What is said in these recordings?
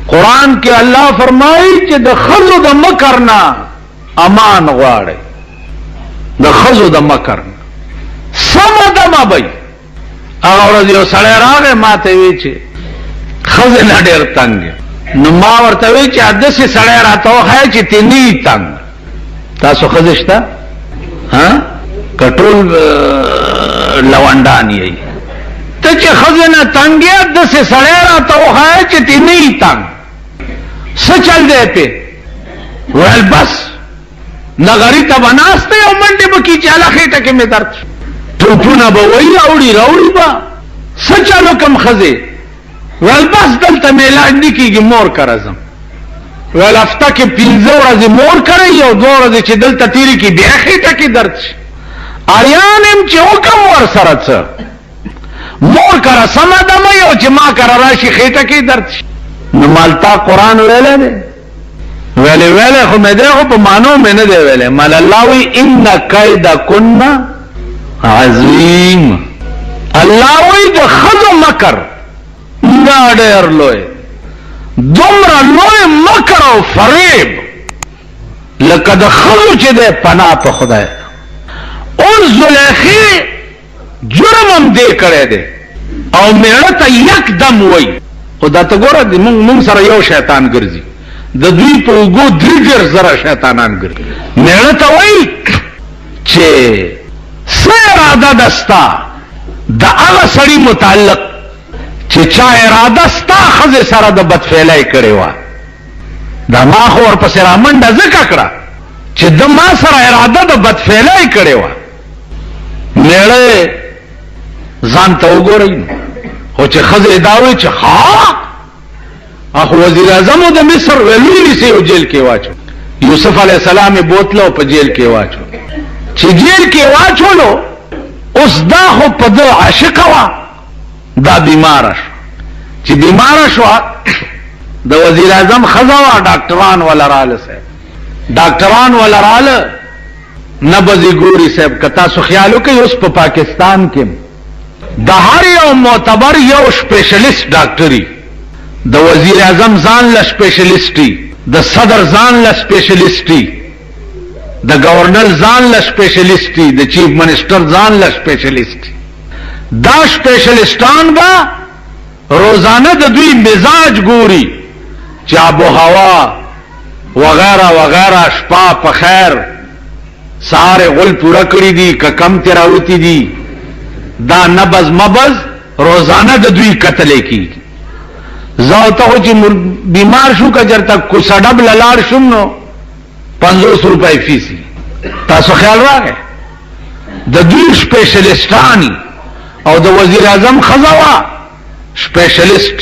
قرآن کې الله فرمایي چې د خزو د مکر نه امان غواړي، د خزو د مکر نه سمدمه بی. هغه ورځ یو سړی راغی ما ته وی چې خزه نه ډېر تنګ، نو ما ورته وی چې داسې سړی راته وښایه چې ته نه تنګ. تاسو خزه شته؟ ها که ټول لونډان یې؟ ته چې خزه نه تنګ یې داسې سړی راته وښایه چې ته نه تنګ. څه چل دی پې؟ ویل بس نغری ته به ناسته او منډې به کي چې هله خېټه کې مې درد شو، ټوپونه به وایي راوړي به. څه چل وکړم ښځې؟ ویل بس دلته مې علاج نه کېږي، مور کره ځم. ویل هفته کې 15 ورځې مور کره یو 2 ورځې چې دلته تېرې کړي بیا خېټه کې درد شي. اریان یم چې وکړم ورسره څه، مور کره سمه دمه یو چې ما کره راشي خېټه کې درد شي. نو مالتا قرآن ویلی دی؟ ویلی خو مې دی خو په معنو مې نه دی ویلی. مال الله وی ان کیدکن عظیم. الله وی د ښځو مکر دا ډېر لوی، دومره لوی مکر او فریب لکه د ښځو چې دی پناه په خدای. اون زلیخې جرم هم دی کړی دی او میړه ته یک دم وی. خو دا ته ګوره مونږ سره یو شیطان ګرځي، د دوی په اوږو 3,000 شیطانان ګرځي. میړه ته وایي چې څه اراده ده ستا د هغه سړي متعلق چې چا اراده ستا ښځې سره د بدفعلۍ کړې وه. دا ما خو ورپسې رامنډه ځکه کړه چې د ما سره اراده د بدفعلۍ کړې وه. میړه ځان ته وګورئ خو چې ښځې دا وایي چې ها اخو وزیر اعظم د مصر ولونی سے یو جیل کې واچو، یوسف علیہ السلام بوتلو په جیل کې واچو. چې جیل کې واچولو اوس دا خو په ده عاشقه وه، دا بیماره شو. چې بیماره شوه د وزیر اعظم ښځه وه، ډاکټران وله راله صاحب، ډاکټران وله راله نه بزي ګوري صاحب. که تاسو خیال وکئ اوس په پاکستان کې د هر یو معتبر یو سپیشلیست ډاکټري، د وزیر اعظم ځان له سپیشلیسټي، د صدر ځان له سپیشلیسټي، د گورنر ځان له سپیشلیسټي، د چیف منسٹر ځان له سپیشلیسټي. دا سپیشلیسټان به روزانه د دوی مزاج ګوري چې آب و هوا وغیرہ وغیرہ، شپه په خیر، سهار غل پوره کړي دي که کم ترې راوتي دي، دا نبض مبض روزانه د دوی کتلې کیږي. زه ته خو چې بیمار شو که چېرته کوڅه ډب له لاړ شم نو 50 روپۍ فیس وي. تاسو خیال راغی د دوی سپیشلیسټان او د وزیر اعظم ښځه وه سپیشلیسټ.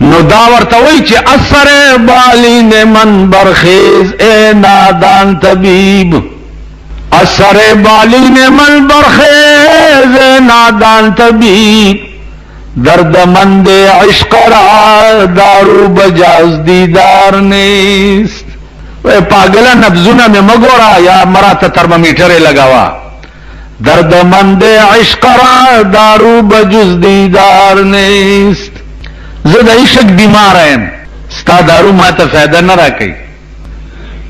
نو دا ورته وایي چې اثر بالین من برخیز اے نادان طبیب، اثر بالین من برخیز اے نادان طبیب، درد مند عشق را دارو بجاز دیدار نیست. وی پاگلا نبزونا میں مگورا یا مراتا ترمامیٹر لگاوا. درد مند عشق را دارو بجز دیدار نیست. زد عشق بیمار ہیں ستا دارو ماتا فیدہ نہ راکی.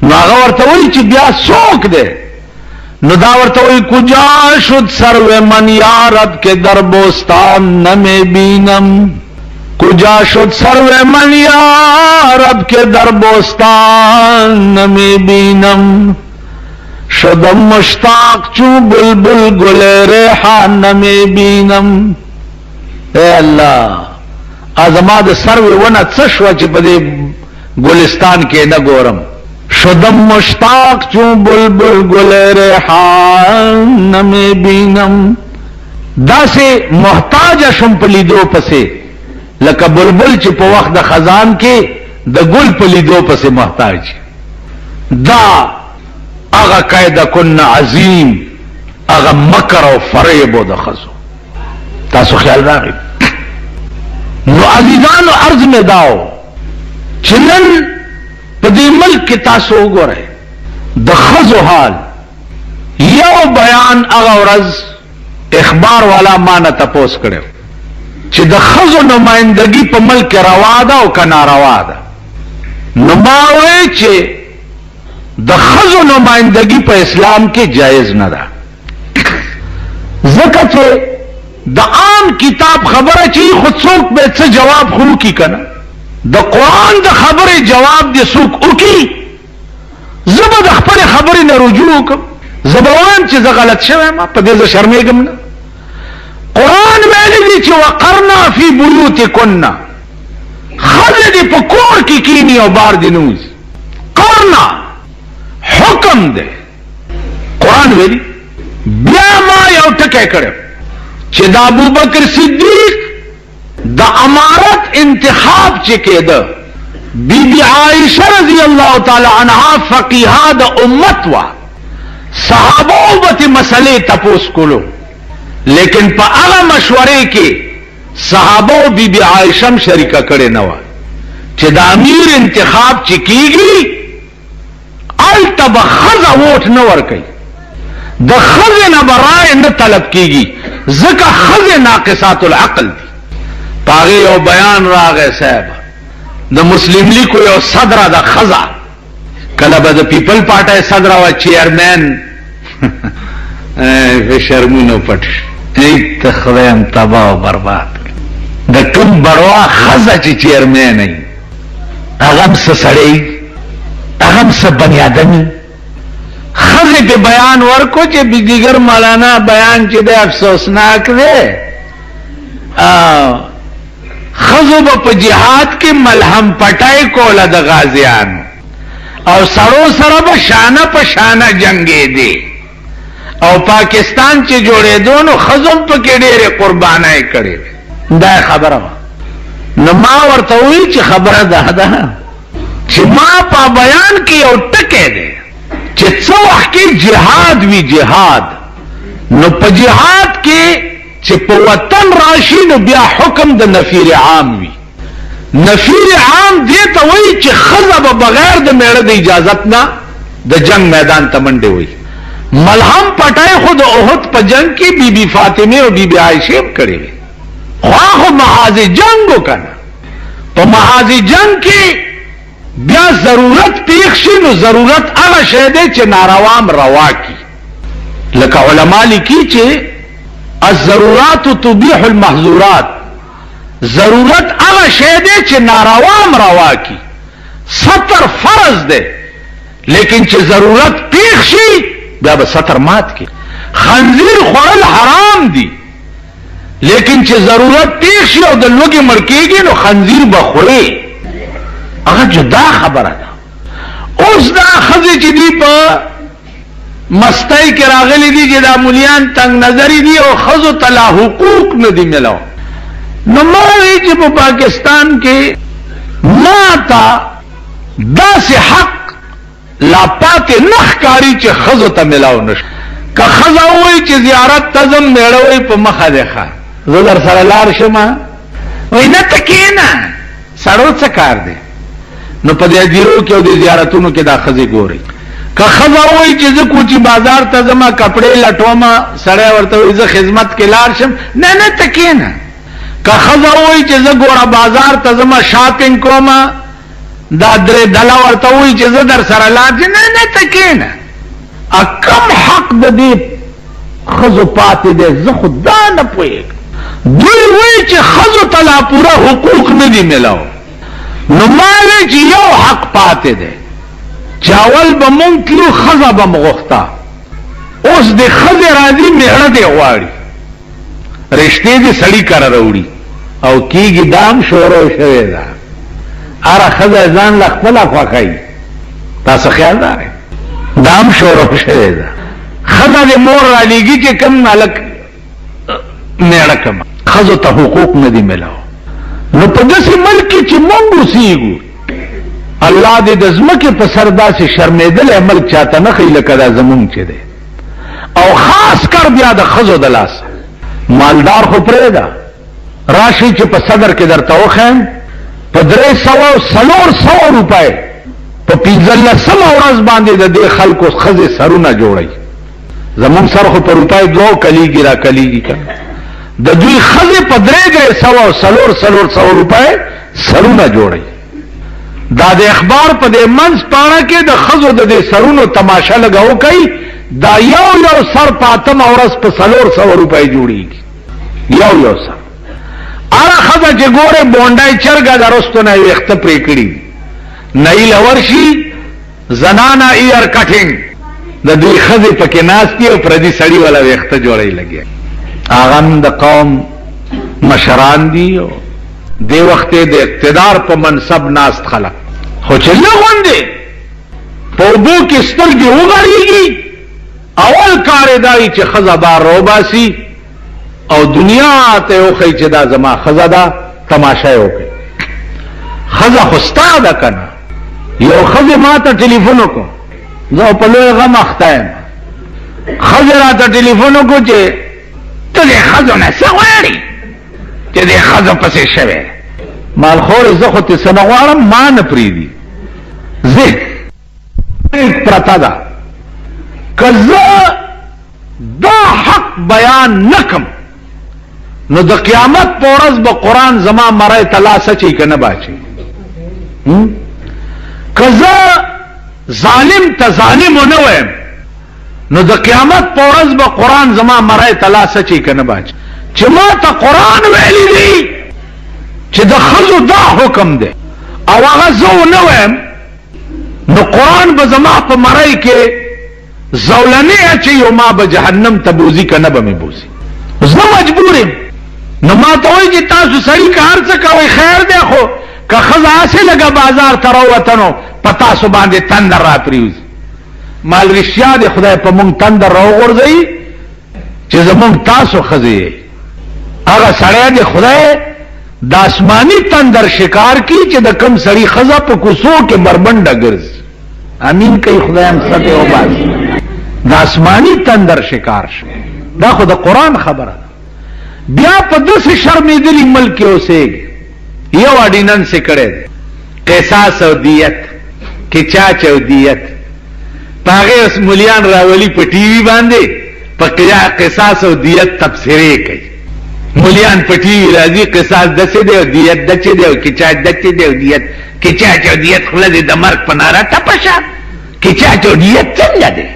نو آغا ورطوئی چی بیا سوک دے. نو دا ورطوئی کجا شد سرو من یارب کے در بوستان نمی بینم، کجا شد سرو من یارب کے در بوستان نمی بینم، شدم مشتاق چو بلبل گل ریحان نمی بینم. اے اللہ ازما د سرو ونه څه شوه چې په دې ګلستان کې نه ګورم. شدم مشتاق چون بلبل گل ریحان نمی بینم. دا سے محتاج شم په لیدو پسې لکه بلبل چې په وخت د خزان کې د ګل په لیدو پسې محتاج. دا هغه قاعده کن عظیم، هغه مکر او فریب د خزو. تاسو خیال راغی؟ نو عزیزانو عرض میں داو چې نن په دې ملک کې تاسو وګورئ د ښځو حال. یو بیان هغه ورځ اخبار والا ما نه تپوس کړو چې د ښځو نمائندګي په ملک کې روا ده او که ناروا ده. نو ما وی چې د ښځو نمائندګي په اسلام کې جایز نه ده، ځکه چې د عام کتاب خبره چې خود څوک به څه جواب خو کی کنه، د قرآن د خبرې جواب دې څوک وکي، زه به د خپل خبرې نه رجوع وکم، زه به وایم چې زه غلط شوی ما په دې زه شرمېږم نه. قرآن ویلی دی چې وقرنا فی بیوتکن، ښځې دې په کور کې کینی او بار دې نه وځي. قرنا حکم دی، قرآن ویلی. بیا ما یو ټکی کړی چې د ابوبکر صدیق د امارت انتخاب چې کېده، بی بی عائشہ رضی اللہ تعالی عنہا فقیہا د امت وا، صحابو بتی مسئلے تپوس کولو، لیکن پا اغا مشورے کے صحابو بی بی عائشہ شریکہ کڑے نوا چې د امیر انتخاب چې کیږي آلتا با خزا ووٹ نور کئی، د خزا نبرائے نه طلب کیږي، ځکه خزا ناقصات العقل دی. پاغی یو بیان راغی صاحب د مسلم لیگ کو یو صدر د خزا، کله به د پیپل پارټای صدر او چیئرمین شرمونو پټ ایت خدایم تباہ و برباد. د کوم بڑوا خزا چې چیئرمین ای اغم س سړی اغم س بنی آدمی. خزا په بیان ورکو چې دیگر مولانا بیان چې د افسوسناک دی، خزو با پا جہاد کے ملہم پٹائی کولا دا غازیان او سرو سر با شانہ پا شانہ جنگے دے او پاکستان چے جوڑے دونو خزم پا کے ڈیرے قربانائے کرے دا خبر ہوا. نما ورطوئی چے خبر دا دا چے ما پا بیان کی او ٹکے دے چے چوخ کی جہاد وی جہاد نو پا جہاد کے چې په وطن راشي نو بیا حکم د نفیر عام وي. نفیر عام دې ته وایي چې ښځه به بغیر د میړه د اجازت نه د جنگ میدان ته منډې وي. ملهم پټای خو د احد په جنگ کې بی بی فاطمه او بی بی عائشہ کړې وي، خو محاذ جنگ وکنه. په محاذ جنگ کې بیا ضرورت پیښ شي نو ضرورت هغه شی دی چې ناروام روا کی، لکه علما لیکي چې الضرورات تبیح المحظورات، ضرورت هغه شی دی چې ناروام روا کی. ستر فرض دی لیکن چې ضرورت پیښ شي بیا به ستر مات کی. خنزیر خوړل حرام دی لیکن چې ضرورت پیښ شي او د لوګي مړ کېږي نو خنزیر به خوري، هغه جدا خبره ده. اوس دا ښځې چې دی په مستای کې راغلی دي چې دا مولیان تنگ نظری دي او خزو تلا حقوق نه دي ملاو. نو ما وی چې په پاکستان کې ما تا داسې حق لا پاتې نخکاری چې خزو ته ملاو نشو. که خزا وی چې زیارت تزم میړوي په مخه ده ښه زه در سره لار شم، وی نه تکینا سړو څه کار دی. نو په دې دیرو کې او د زیارتونو کې دا خزې ګوري. که خزا وی چې زه کوچی بازار ته زما کپڑے لټوما سړی ورته وی زه خدمت کې لاړ شم، نه نه تکینا. که خزا وی چې زه ګوره بازار ته زما شاپینګ کوما دا درې ډله ورته وی چې زه در سره لاړ شم، نه نه تکینا. کم حق د دې خزو پاتې دی زه خو دا نه پوهېږم. دوی وی چې خزو ته لا پوره حقوق نه دي ملاو. نو ما وی چې یو حق پاتې دی، چاول به مونږ تلو ښځه به م غوښته. اوس د ښځې راځي میړه دی غواړي، رشتې دې سړي کره راوړي او کېږي دام شروع شوې ده. هره ښځه ځان له خپله خوښوي، تاسو خیال دارئ دام شروع شوې ده. ښځه د مور رالیږي چې کم هلک میړه کمه، ښځو ته حقوق نه دي ملاو. نو په داسې ملک کې چې مونږ اوسېږو الله دې د ځمکې په سر داسې شرمېدلی ملک چاته نه ښیي لکه دا زمونږ چې دی. او خاص کر بیا د ښځو د لاسه مالدار خو پرېږده، راشئ چې په صدر کې درته وښیم په 300 روپۍ په 15مه ورځ باندې د دې خلکو ښځې سرونه جوړوي. زمونږ سر خو په روپۍ 2 کلیږي را کلیږي که د دوی ښځې په 300 روپۍ سرونه جوړوي. دا د اخبار په دې منځ پاڼه کې د خزو د دې سرونو تماشا لګاو کوي دا یو سر پاتم اورس په 400 روپۍ جوړیږي یو سر اره خزه چې ګوره بونډای چرګا درستو نه وخت پرې کړی نه لورشي زنانا ایر کټینګ د دې خزه پکې ناشتي او پردي سړی والا وخت جوړی لګي اغم د قوم مشران دی دی وخت د اقتدار په منصب ناست خلک خو چې لغوندې په بو کې سترګې وغړېږي اول کار دی چې خزه دار روباسي او دنیا ته وخی چې دا زما خزه دا تماشا وکړي خزه خوستا ده کنه یو خزه ما ته ټلیفون وکړ زه په لوی غم اخته خزه را ته ټلیفون وکړ چې ته دې خزه نه څه غواړې چې دې خزه پسې شوې مال خور زه خو ته څه نه غواړم ما نه پرېږدي زه پرته ده که زه دا حق بیان نکم نو د قیامت په ورځ به قرآن زما مرای تلاسه چي که نه باچي که زه ظالم ته ظالم ونه وایم نو د قیامت په ورځ به قرآن زما مرای تلاسه چي که نه باچي چې ما ته قرآن ویلی دی چې د ښځو دا حکم دی او هغه زه ونه وایم نو قرآن به زما په مرای کې زولنې اچي او ما به جهنم ته بوزي که نه به مې بوزي زه مجبور یم نو ما ته وایي چې تاسو سړي که هر څه کوئ خیر دی خو که ښځه هسې لږه بازار ته راووته نو په تاسو باندې تندر را پرېوځي مال رښتیا دی خدای په مونږ تندر راوغورځوي چې زمونږ تاسو ښځې یې هغه سړی دی خدای د آسماني تندر شکار کی چې د کم سړي ښځه په کوڅو کې بربنډه ګرځي امین کوي خدای هم سطح وباسي د آسماني تندر شکار شي دا خو د قرآن خبره بیا په داسې شرمېدلي ملک کې اوسېږي یو اډیننس یې کړی دی قصاص او دیت کچاچ او دیت په هغې اوس ملیان راولي په ټي وي باندې په قصاص او دیت تبصرې کوي ملیان په ټي وي راځي قصاص داسې دی او دیت داسې دی او کچاچ داسې دی او دیت کچاچ او دیت خوله دې د مرګ په ناره ټپه شه کچاچ او دیت څنګه دی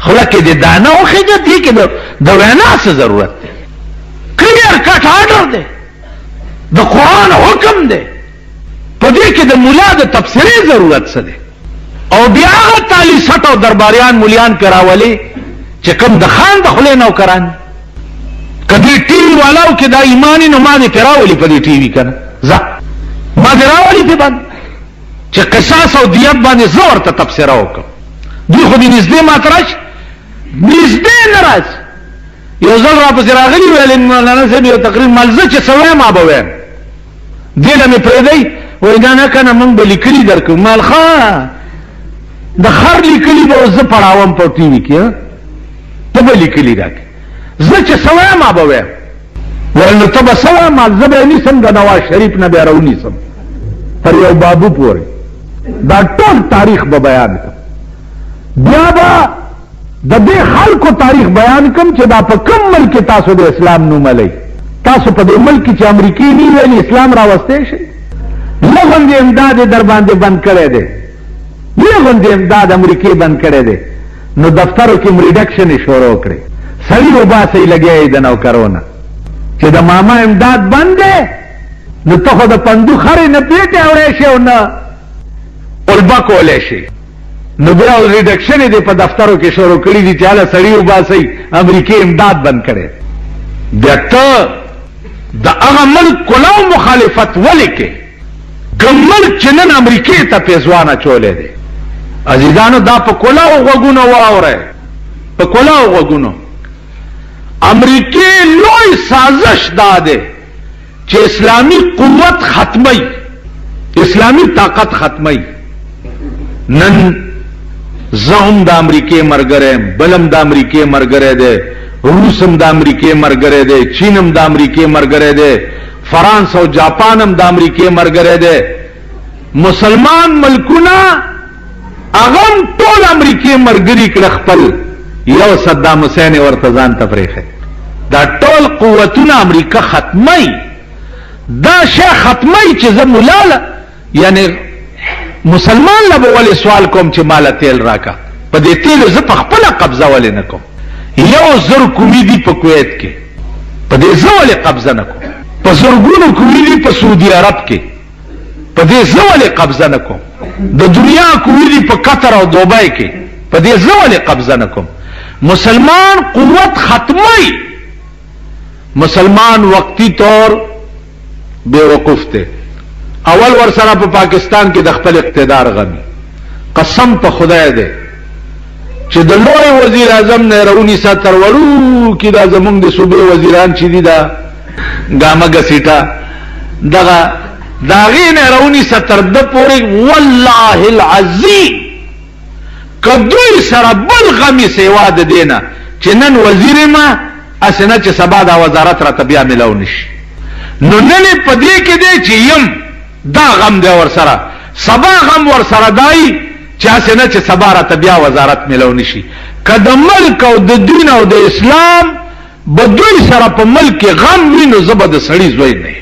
خوله کې دې دانه وخېږه دې کې د وینا څه ضرورت دی کلیر کټ آرډر دی د قرآن حکم دی په دې کې د ملا د تبصرې ضرورت څه دی او بیا هغه تالي سټ او درباریان ملیان پې راولي چې کوم د خان د خولې نوکران که دې ټي وي والاو کې دا ایماني نو ما دې پې راولي په دې ټي وي که نه ځه ما دې راولي پې باندې چې قصاص او دیت باندې زه ورته تبصره وکړم دوی خو دې نږدې ماته راشي نږدې نه راشي یو ځل را پسې راغلي ویل مولانا صاحب یو تقریر مال زه چې څه وایم ما به وایم دې له مې پرېږدئ وایي دا نه که نه موږ به لیکلي درکړو مال ښه د خر لیکلي به زه پړاوم په ټي وي کې ته به لیکلي راکړې زه چې څه وایم ما به وایم ویل نو ته به څه وایم مال زه به یې نیسم د نواز شریف نه بیا راونیسم تر یو بابو پورې دا ټول تاریخ به بیان کړم بیا به د دې خلکو تاریخ بیان کم چې دا په کوم ملک تاسو د اسلام نوم لئ تاسو په دې ملک چې امریکای نه ویل اسلام راوستی شي لغوندې امداد در باندې بند کړی دی لغوندې امداد امریکای بند کړی دی نو دفترو کې ریډکشن یې شروع کړی سړي وباسئ لګیا یې د نوکرونه چې د ماما امداد بند دی نو ته خو د پندو خرې نه پیټې اوړی شي او نه البه کولی شي نو بیا ریډکشن یې په دفترو کې شروع کړي دي چې هله سړي وباسئ امریکای امداد بند کړی بیا ته د هغه ملک کلاو مخالفت ولې کې کوم ملک چې نن امریکای ته پیزوان اچولی دی عزیزانو دا په کلاو غوږونو واورئ په کلاو غوږونو امریکای لوی سازش دا دی چې اسلامی قوت ختمی اسلامی طاقت ختمی نن زهم د امریکای مرګره بلم د امریکای مرګره دی روسم د امریکای مرګره دی چینم د امریکای مرګره دی فرانس او جاپانم د امریکای مرګره دی مسلمان ملکونه اغم ټول امریکای مرګري کړ خپل یو صدام حسین ورته ځان تفریخه دا ټول قوتونه امریکا ختمي دا شی ختمي چې زمولاله یعنی مسلمان لبه ولی سوال کوم چې مال تیل راکا په دې تیل زه په خپل قبضه ولې نه کوم 1,000 کومې دي په کویت کې په دې زه ولې قبضه نه کوم په زرګونو کومې دي په سعودي عرب کې په دې زه ولې قبضه نه کوم د دنیا کومې دي په قطر او دوبای کې په دې زه ولې قبضه نه کوم مسلمان قوت ختمي مسلمان وقتی طور بیوقوف ته اول ورسره په پاکستان کې د خپل اقتدار غمی قسم په خدای دې چې د لوی وزیر اعظم نه رونی ساتر ورو کې د زمونږ د صوبې وزیران چې دي دا ګامګه سیټا داغې نه رونی ساتر د پورې والله العظیم کدوې سره بل غمی سیوا د دینه چې نن وزیر ما اسنه چې سبا دا وزارت را تبیا ملو نشي نو نن په دې کې دی چې یم دا غم دی ور سره سبا غم ور سره دای چې اسنه چې سبا را تبیا وزارت ملو نشي کله ملک او د دین او د اسلام بدوی سره په ملک غم وینو زبد سړی زوی نه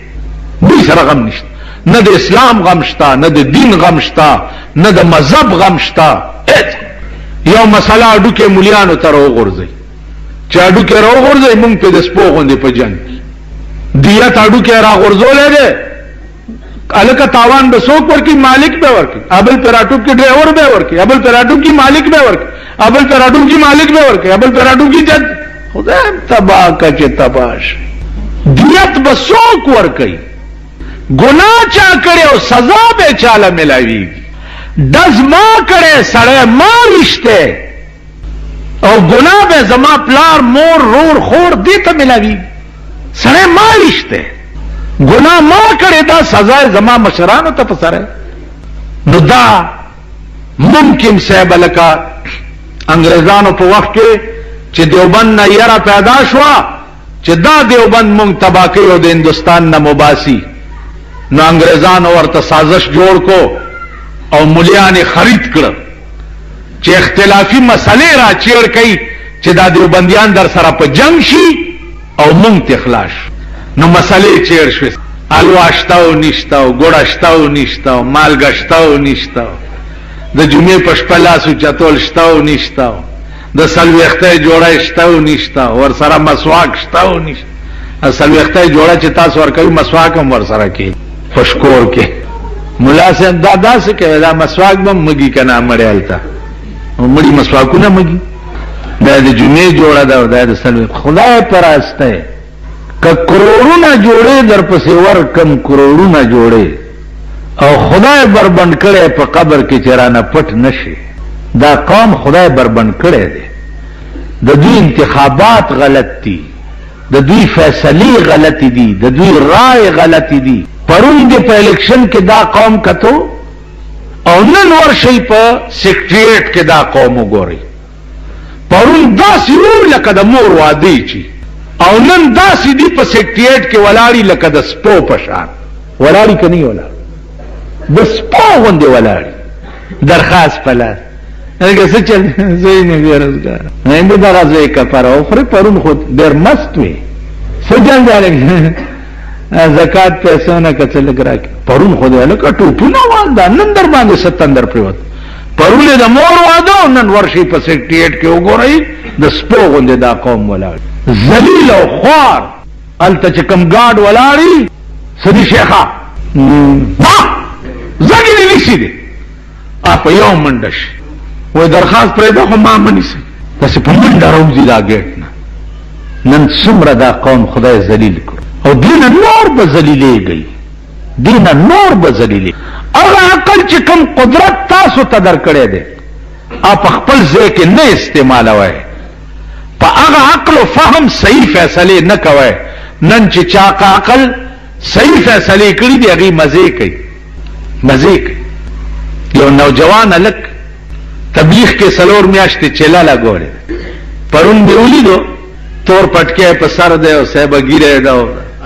دوی سره غم نشته نه د اسلام غم شته نه د دین غم شته نه د مذهب غم شته یو مسله اډو کې مليانو تر وګرځي چې اډو کې راوګرځي مونږ په د سپو غوندې په جنگ دیت اډو کې راغورځولې ده الکه تاوان به څوک ورکی مالک به ورکی ابل پراټو کې ډرایور به ورکی ابل پراټو کې مالک به ورکی ابل پراټو کې مالک به ورکی ابل پراټو کې جج خدای تباہ کچه تباش دیت به څوک ورکی ګناه چا کړي او سزا به چاله ملاوي دز ما کړي سړی ما رشته او ګناه به زما پلار مور رور خور دې ته ملاوي سړی ما رشته ګناه ما کړي دا سزا زما مشرانو ته پسره نو دا ممکن صاحب لکه انګريزانو په وخت کې چې دیوبند نه یاره پیدا شو چې دا دیوبند مونږ تباہ کړو د هندستان نه مباسي نو انګريزانو ورته سازش جوړ کو او مليان خرید کړ چې اختلافي مسلې را چیر کړي چې دا دیوبندیان در سره په جنگ شي او مونږ تخلاص نو مسلې چیر شو الو اشتاو نشتاو ګوړ اشتاو نشتاو مالګ اشتاو نشتاو د جمعې په شپه لاسو چتول شتاو نشتاو د سلوخته جوړه شتاو نشتاو ور سره مسواک شتاو نشتاو سلوخته جوړه چې تاسو ور کوي مسواک هم ور سره کوي پښکور کې مولا صاحب دادا سے کہے دا مسواک بم مگی کنا مړیالتا مړی مسواکونه مگی دا د جمعې جوړه دا د سلوخ خدای پراسته ک کروڑونه جوړې در پسې ور کم کروڑونه جوړې او خدای بربند کړي په قبر کې چرانه پټ نشي دا قوم خدای بربند کړي دي د دوی انتخابات غلط دي د دوی فیصله غلط دي د دوی رائے غلط دي پرون د په الیکشن کې دا قوم کتو او نن ورشي په سیکریټریټ کې دا قوم وګوري پرون دا سیور لکه د مور وادي چی او نن دا سیدی په سیکریټریټ کې ولاړی لکه د سپو پشان ولاړی کني ولا د سپو غوندې ولاړی درخواست پلاس هغه څه چل زین بیرزګار نه دا غزوې کفاره او خره پرون خود ډیر مست وي سجن ځاله زکات پیسې نه کتل ګراک پرون خو دې لکه ټوپونه والدا نن در باندې 77 پریوت پرون د مور واده نن ورشي په سیکریټریټ کې وګورئ د سپو غوندې دا قوم ولاړ ذلیل او خوار الته چې کم ګاډ ولاړی سدي شیخا زګی دې نشي دي اپ یو منډش و درخواست پرې دا خو ما منی سي تاسو په منډه راوځي دا ګټ نن څومره دا قوم خدای ذلیل کړ او دین نور به ذلیلې گئی دین نور به ذلیلې هغه عقل چې کوم قدرت تاسو ته درکړې ده اپ خپل ځای کې نه استعمالوي په هغه عقل او فهم صحیح فیصله نه کوي نن چې چا عقل صحیح فیصله کړی دی هغه مزه کوي مزه کوي یو نوجوان الک تبلیغ کې سلور میاشتې چلا لګوړې پرون دی ولیدو تور پټکه په سر دی او صاحب ګیره دا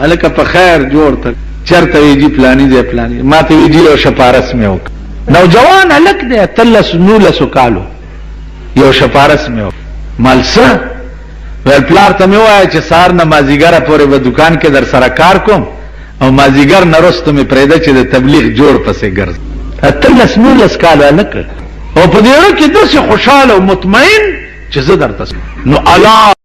الکه په خیر جوړ ته چرته ویجی پلانی دی پلانی ما ته ویجی او شپارس مې وک نوجوان الک دی تلس نولس کالو یو شپارس مې وک مالسه ول پلار ته مې وای چې سار نمازیګر پورې په دکان کې در سره کار کوم او مازیګر نرسته مې پرېده چې د تبلیغ جوړ پسې ګرځ اتلس 19 کاله لکه او په دې کې داسې خوشاله او مطمئن چې زه درته نو الله